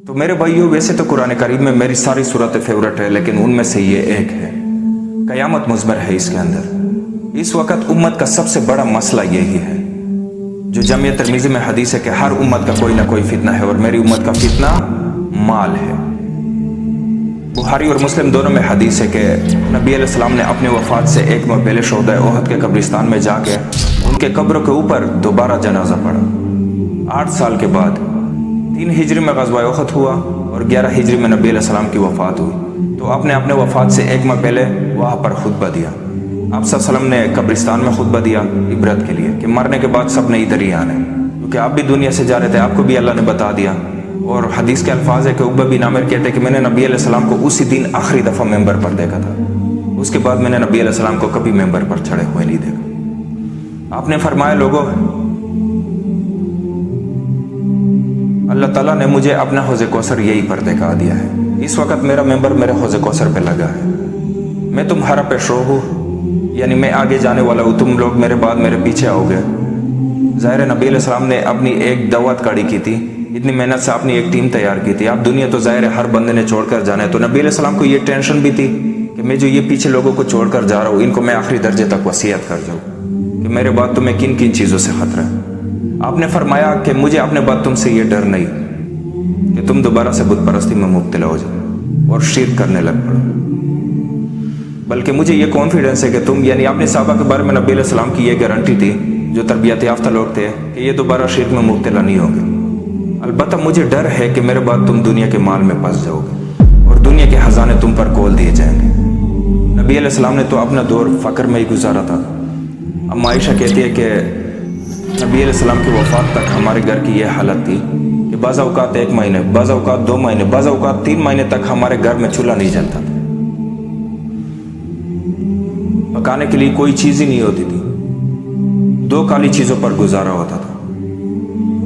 تو میرے بھائیوں، ویسے تو قرآن کریم میں میری ساری صورتیں فیوریٹ ہے، لیکن ان میں سے یہ ایک ہے، قیامت مضمر ہے اس کے اندر۔ اس وقت امت کا سب سے بڑا مسئلہ یہی ہے، جو جامع ترمذی میں حدیث ہے کہ ہر امت کا کوئی نہ کوئی فتنہ ہے، اور میری امت کا فتنہ مال ہے۔ بخاری اور مسلم دونوں میں حدیث ہے کہ نبی علیہ السلام نے اپنے وفات سے ایک ماہ پہلے شہدائے احد کے قبرستان میں جا کے ان کے قبروں کے اوپر دوبارہ جنازہ پڑھا۔ 8 سال کے بعد 3 ہجری میں غزوہ احد ہوا اور 11 ہجری میں نبی علیہ السلام کی وفات ہوئی، تو آپ نے اپنے وفات سے ایک ماہ پہلے وہاں پر خطبہ دیا۔ آپ صلی اللہ علیہ وسلم نے قبرستان میں خطبہ دیا عبرت کے لیے کہ مرنے کے بعد سب نے ادھر ہی آنا ہے، کیونکہ آپ بھی دنیا سے جا رہے تھے، آپ کو بھی اللہ نے بتا دیا۔ اور حدیث کے الفاظ ہے کہ عقبہ بن عامر کہتے ہیں کہ میں نے نبی علیہ السلام کو اسی دن آخری دفعہ ممبر پر دیکھا تھا، اس کے بعد میں نے نبی علیہ السلام کو کبھی ممبر پر چڑھے ہوئے نہیں دیکھا۔ آپ نے فرمایا، لوگوں، اللہ تعالیٰ نے مجھے اپنا حوض کوثر یہی پر دکھا دیا ہے، اس وقت میرا ممبر میرے حوض کوثر پہ لگا ہے، میں تمہارا پیشرو ہوں، یعنی میں آگے جانے والا ہوں، تم لوگ میرے بعد میرے پیچھے آؤ گے۔ ظاہر نبی علیہ السلام نے اپنی ایک دعوت کھڑی کی تھی، اتنی محنت سے اپنی ایک ٹیم تیار کی تھی۔ آپ دنیا تو ظاہر ہے ہر بندے نے چھوڑ کر جانا ہے، تو نبی علیہ السلام کو یہ ٹینشن بھی تھی کہ میں جو یہ پیچھے لوگوں کو چھوڑ کر جا رہا ہوں، ان کو میں آخری درجے تک وصیت کر جاؤں کہ میرے بعد تمہیں کن کن چیزوں سے خطرہ ہے۔ آپ نے فرمایا کہ مجھے اپنے بعد تم سے یہ ڈر نہیں کہ تم دوبارہ سے بت پرستی میں مبتلا ہو جاؤ اور شرک کرنے لگ پڑو، بلکہ مجھے یہ کانفیڈنس ہے کہ تم، یعنی اپنے صحابہ کے بارے میں نبی علیہ السلام کی یہ گارنٹی تھی جو تربیت یافتہ لوگ تھے کہ یہ دوبارہ شرک میں مبتلا نہیں ہوں گے۔ البتہ مجھے ڈر ہے کہ میرے بعد تم دنیا کے مال میں پھنس جاؤ گے اور دنیا کے خزانے تم پر کھول دیے جائیں گے۔ نبی علیہ السلام نے تو اپنا دور فقر میں ہی گزارا تھا۔ اما عائشہ کہتی ہے کہ نبی علیہ السلام کی وفات تک ہمارے گھر کی یہ حالت تھی کہ بعض اوقات 1 مہینے، بعض اوقات 2 مہینے، بعض اوقات 3 مہینے تک ہمارے گھر میں چولہا نہیں جلتا تھا، پکانے کے لیے کوئی چیز ہی نہیں ہوتی تھی، 2 کالی چیزوں پر گزارا ہوتا تھا،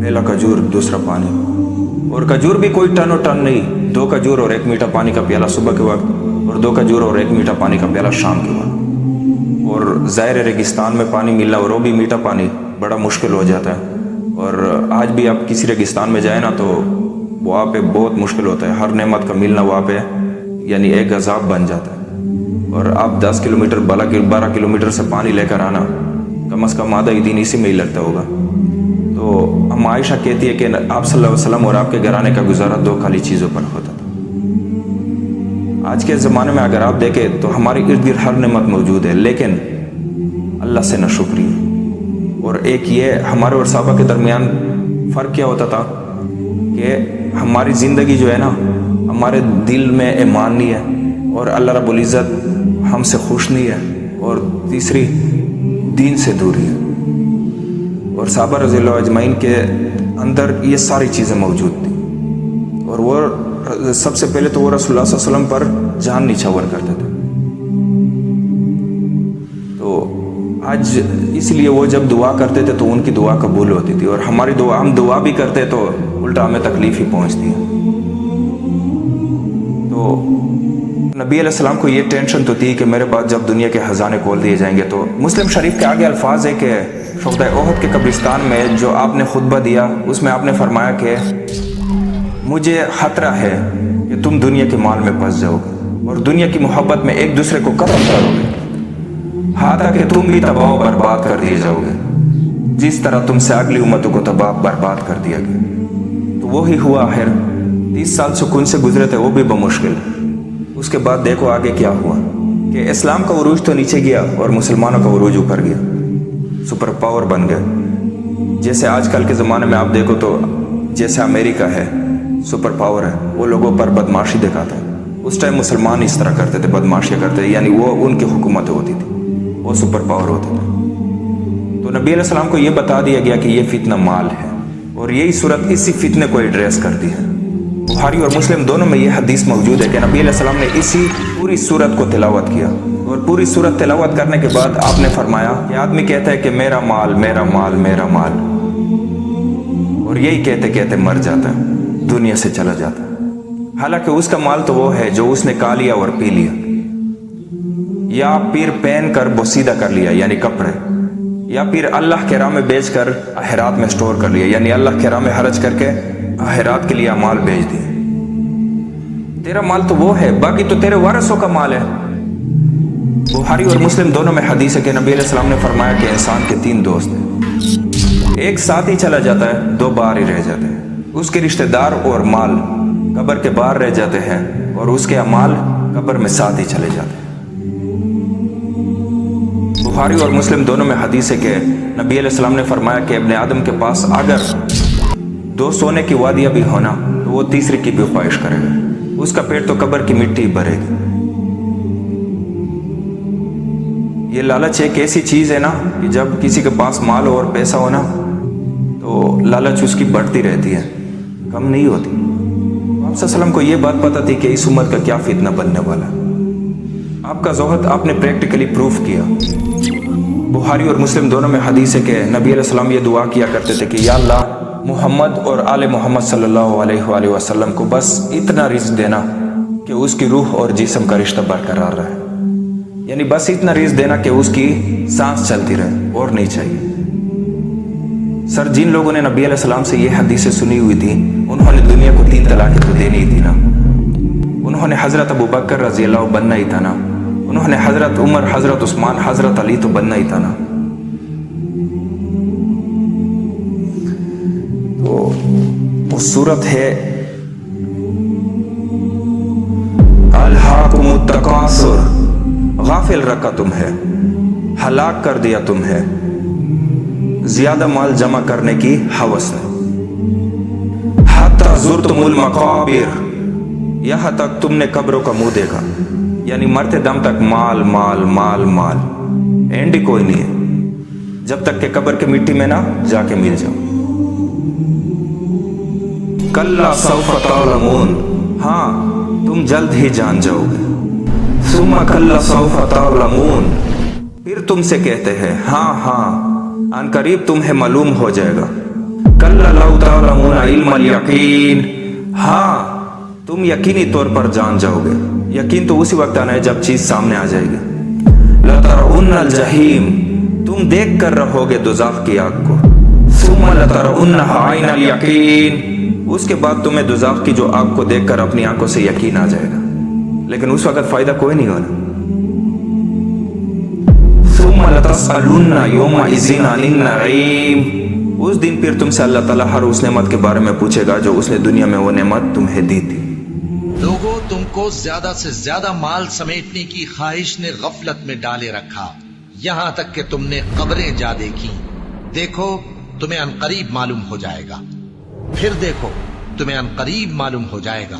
پہلا کھجور، دوسرا پانی، اور کھجور بھی کوئی ٹن و ٹن نہیں، 2 کھجور اور 1 میٹھا پانی کا پیالہ صبح کے وقت، اور 2 کھجور اور 1 میٹھا پانی کا پیالہ شام کے وقت۔ اور ظاہر ریگستان میں پانی ملنا، اور وہ بھی میٹھا پانی، بڑا مشکل ہو جاتا ہے۔ اور آج بھی آپ کسی ریگستان میں جائیں نا تو وہاں پہ بہت مشکل ہوتا ہے، ہر نعمت کا ملنا وہاں پہ یعنی ایک عذاب بن جاتا ہے۔ اور آپ 10 کلومیٹر 12 کلومیٹر سے پانی لے کر آنا، کم از کم آدھا ہی دن اسی میں ہی لگتا ہوگا۔ تو ہم عائشہ کہتی ہے کہ آپ صلی اللہ علیہ وسلم اور آپ کے گھرانے کا گزارا 2 کالی چیزوں پر ہوتا تھا۔ آج کے زمانے میں اگر آپ دیکھیں تو ہمارے ارد گرد ہر نعمت موجود ہے، لیکن اللہ سے نہ شکریہ۔ اور ایک یہ ہمارے اور صحابہ کے درمیان فرق کیا ہوتا تھا کہ ہماری زندگی جو ہے نا، ہمارے دل میں ایمان نہیں ہے، اور اللہ رب العزت ہم سے خوش نہیں ہے، اور تیسری دین سے دوری ہے۔ اور صحابہ رضی اللہ اجمعین کے اندر یہ ساری چیزیں موجود تھیں، اور وہ سب سے پہلے تو وہ رسول اللہ صلی اللہ علیہ وسلم پر جان نچھاور کرتے تھے۔ تو آج اس لیے وہ جب دعا کرتے تھے تو ان کی دعا قبول ہوتی تھی، اور ہماری دعا، ہم دعا بھی کرتے تو الٹا ہمیں تکلیف ہی پہنچتی ہے۔ تو نبی علیہ السلام کو یہ ٹینشن تو تھی کہ میرے بعد جب دنیا کے خزانے کھول دیے جائیں گے۔ تو مسلم شریف کے آگے الفاظ ہے کہ شہدائے احد کے قبرستان میں جو آپ نے خطبہ دیا، اس میں آپ نے فرمایا کہ مجھے خطرہ ہے کہ تم دنیا کے مال میں پھنس جاؤ گے اور دنیا کی محبت میں ایک دوسرے کو قتل کرو گے، حتیٰ کہ تم بھی تباہ و برباد کر دیے جاؤ گے، جس طرح تم سے اگلی امتوں کو تباہ برباد کر دیا گیا۔ تو وہی ہوا آخر، 30 سال سکون سے گزرے تھے، وہ بھی بمشکل۔ اس کے بعد دیکھو آگے کیا ہوا کہ اسلام کا عروج تو نیچے گیا اور مسلمانوں کا عروج اوپر گیا، سپر پاور بن گئے۔ جیسے آج کل کے زمانے میں آپ دیکھو تو جیسے امریکہ ہے سپر پاور ہے، وہ لوگوں پر بدماشی دکھاتا ہے، اس ٹائم مسلمان اس طرح کرتے تھے، بدماشیاں کرتے تھے، یعنی وہ ان کی حکومتیں ہوتی تھی، وہ سپر پاور ہوتے تھے۔ تو نبی علیہ السلام کو یہ بتا دیا گیا کہ یہ فتنہ مال ہے، اور یہی صورت اسی فتنے کو ایڈریس کرتی ہے۔ بخاری اور مسلم دونوں میں یہ حدیث موجود ہے کہ نبی علیہ السلام نے اسی پوری صورت کو تلاوت کیا، اور پوری صورت تلاوت کرنے کے بعد آپ نے فرمایا کہ آدمی کہتا ہے کہ میرا مال میرا مال میرا مال، اور یہی کہتے کہتے مر جاتا ہے، دنیا سے چلا جاتا ہے۔ حالانکہ اس کا مال تو وہ ہے جو اس نے کھا لیا اور پی لیا، یا پھر پہن کر بوسیدہ کر لیا یعنی کپڑے، یا پھر اللہ کے راہ میں بیچ کر آخرات میں سٹور کر لیا، یعنی اللہ کے راہ میں حرج کر کے آخرات کے لیے مال بیچ دیے۔ तेरा माल तो वो है, बाकी तो तेरे वारसों का माल है। बुखारी और मुस्लिम दोनों में हदीस है कि नबी अलैहि सलाम ने फरमाया कि इंसान के 3 दोस्त हैं, एक साथ ही चला जाता है, 2 बाहर ही रह जाते हैं। उसके रिश्तेदार और माल कब्र के बाहर रह जाते हैं और उसके अमाल कब्र में साथ ही चले जाते हैं। बुखारी और मुस्लिम दोनों में हदीस है कि नबी अलैहि सलाम ने फरमाया कि इब्ने आदम के पास अगर 2 सोने की वादियाँ भी होना तो वो तीसरी की भी ख्वाहिश करेगा, उसका पेट तो कब्र की मिट्टी ही भरेगी। ये लालच एक ऐसी चीज़ है ना कि जब किसी के पास माल और पैसा हो ना तो लालच उसकी बढ़ती रहती है, कम नहीं होती। आप सल्लम को ये बात पता थी कि इस उम्मत का क्या फितना बनने वाला है। आपका ज़ोहद आपने प्रैक्टिकली प्रूफ किया। बुखारी और मुस्लिम दोनों में हदीस है कि नबी अलैहि सलाम ये दुआ किया करते थे कि या अल्लाह, मोहम्मद और आले मोहम्मद सल्लल्लाहु अलैहि वसल्लम को बस इतना रिज़्क देना कि उसकी रूह और जिस्म का रिश्ता बरकरार रहे, यानी बस इतना रिज़्क देना कि उसकी सांस चलती रहे, और नहीं चाहिए। सर, जिन लोगों ने नबी अलैहि सलाम से ये हदीसें सुनी हुई थी उन्होंने दुनिया को 3 तलाक़ें तो देनी ही थी ना। उन्होंने हज़रत अबू बकर रज़ी अल्लाह बनना ही था ना, उन्होंने हज़रत उमर, हज़रत उस्मान, हज़रत अली तो बनना ही था ना। तो वो सूरत है अल्हाकुमुत तकासुर, गाफिल रखा तुम्हें, हलाक कर दिया तुम्हें ज्यादा माल जमा करने की हवस है। हत्ता ज़ुरतुमुल मक़ाबिर, यहाँ तक तुमने कब्रों का मुंह देखा, यानी मरते दम तक माल माल माल माल, एंड ही कोई नहीं है जब तक के कब्र के मिट्टी में ना जाके मिल जाओ। कल्ला सौफ तअलमून, हाँ तुम जल्द ही जान जाओगे। सुम्मा कल्ला सौफ तअलमून, फिर तुमसे कहते हैं हाँ हाँ अनकरीब तुम्हें मालूम हो जाएगा। कल्ला लौ तअलमून इल्मल यकीन, हाँ तुम यकीनी तौर पर जान जाओगे। यकीन तो उसी वक्त आना है जब चीज सामने आ जाएगी। लतरउन्नल जहीम, तुम देख कर रहोगे दोज़ख की आग को। सुम्मा लतरउन्नहा आइनल यकीन, उसके बाद तुम्हें दोज़ख की जो आग को देखकर अपनी आंखों से यकीन आ जाएगा, लेकिन उस वक्त फायदा कोई नहीं होना। सुम्मा लतसअलुन्ना यौमइज़िन अनिन नईम, उस दिन फिर तुमसे अल्लाह ताला हर उस नेमत के बारे में पूछेगा जो उसने दुनिया में वो नेमत तुम्हें दी थी। लोगों, तुमको ज्यादा से ज्यादा माल समेटने की ख्वाहिश ने गफलत में डाले रखा, यहां तक कि तुमने कब्रें जा देखी। देखो तुम्हें अनकरीब मालूम हो जाएगा, फिर देखो तुम्हें अनकरीब मालूम हो जाएगा।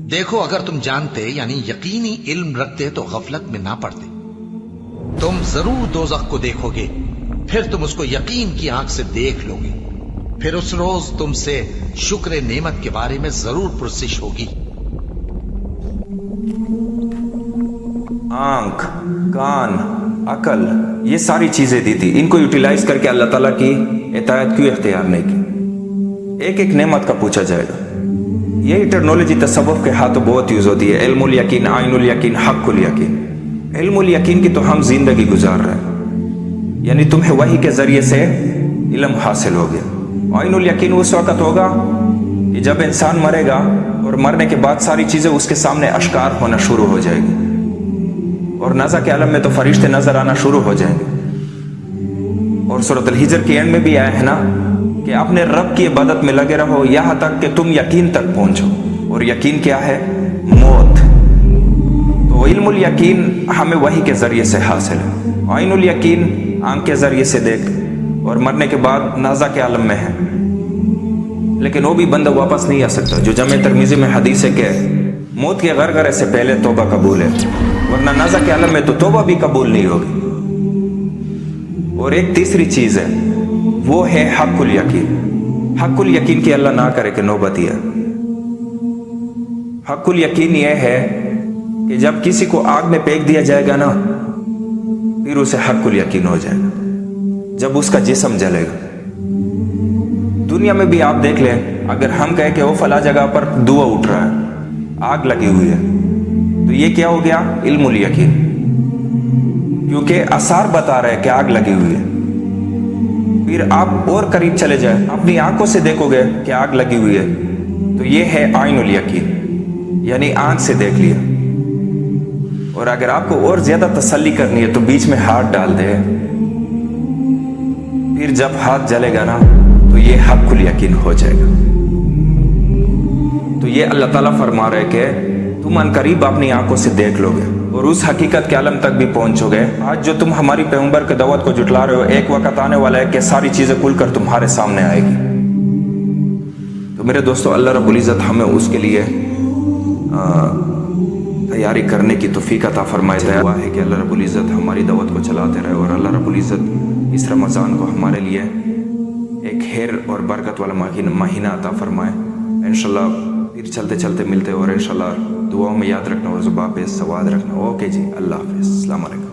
देखो अगर तुम जानते यानी यकीनी इल्म रखते तो गफलत में ना पड़ते। तुम जरूर दोज़ख को देखोगे, फिर तुम उसको यकीन की आंख से देख लोगे। फिर उस रोज तुमसे शुक्र नेमत के बारे में जरूर पुरसिश होगी। आंख, कान, अकल, ये सारी चीजें दी थी, इनको यूटिलाइज करके अल्लाह ताला की इताअत क्यों इख्तियार नहीं की? एक एक नेमत का पूछा जाएगा। यही टेक्नोलॉजी तसव्वुफ के हाथों बहुत यूज होती है। इल्मुल यकीन, आइनुल यकीन, हक़्क़ुल यकीन। इल्मुल यकीन की तो हम जिंदगी गुजार रहे हैं, यानी तुम्हें वही के जरिए से इल्म हासिल हो गया। आइनुल यकीन उस वक्त होगा कि जब इंसान मरेगा और मरने के बाद सारी चीजें उसके सामने अश्कार होना शुरू हो जाएगी, और नज़ा के आलम में तो फरिश्ते नजर आना शुरू हो जाएंगे। और सूरत अल-हिज्र के एंड में भी आया है ना कि अपने रब की इबादत में लगे रहो यहाँ तक कि तुम यकीन तक पहुंचो। और यकीन क्या है? मौत। तो इल्मुल यकीन हमें वही के जरिए से हासिल है। आइनुल यकीन आंख के जरिए से देख, और मरने के बाद नाजा के आलम में है, लेकिन वो भी बंदा वापस नहीं आ सकता। जो जमे तिर्मिज़ी में हदीस है कि मौत के गरगरे से पहले तौबा कबूल है, वरना नाजा के आलम में तो तौबा भी कबूल नहीं होगी। और एक तीसरी चीज है, वो है हक़्क़ुल यकीन। हक़्क़ुल यकीन की अल्लाह ना करे कि नौबत है। हक़्क़ुल यकीन यह है कि जब किसी को आग में फेंक दिया जाएगा ना, फिर उसे हक़्क़ुल यकीन हो जाएगा जब उसका जिस्म जलेगा। दुनिया में भी आप देख लें, अगर हम कहें कि वो फला जगह पर धुआं उठ रहा है, आग लगी हुई है, तो ये क्या हो गया? इल्मुल यकीन, क्योंकि आसार बता रहे हैं कि आग लगी हुई है। फिर आप और करीब चले जाए, अपनी आंखों से देखोगे कि आग लगी हुई है, तो ये है आइनुल यकीन, यानी आंख से देख लिया। और अगर आपको और ज्यादा तसल्ली करनी है तो बीच में हाथ डाल दे, फिर जब हाथ जलेगा ना तो ये हक़्क़ुल यकीन हो जाएगा। तो ये अल्लाह ताला फरमा रहे कि तुम अनकरीब अपनी आंखों से देख लोगे और उस हकीकत के आलम तक भी पहुंचोगे। आज जो तुम हमारी पैगंबर के दावत को जुटला रहे हो, एक वक्त आने वाला है कि सारी चीजें खुलकर तुम्हारे सामने आएगी। तो मेरे दोस्तों, अल्लाह रब्बुल इज़्ज़त हमें उसके लिए तैयारी करने की तौफीक अता फरमाए। दुआ है कि अल्लाह रब्बुल इज़्ज़त हमारी दावत को चलाते रहे और अल्लाह रब्बुल इज़्ज़त इस रमज़ान को हमारे लिए एक खैर और बरकत वाला महीना अता फरमाए। इंशाल्लाह फिर चलते चलते मिलते और इंशाल्लाह दुआओं में याद रखना और ज़ुबान पे सवाद रखना। ओके जी, अल्लाह हाफ़िज़, अस्सलाम वालेकुम।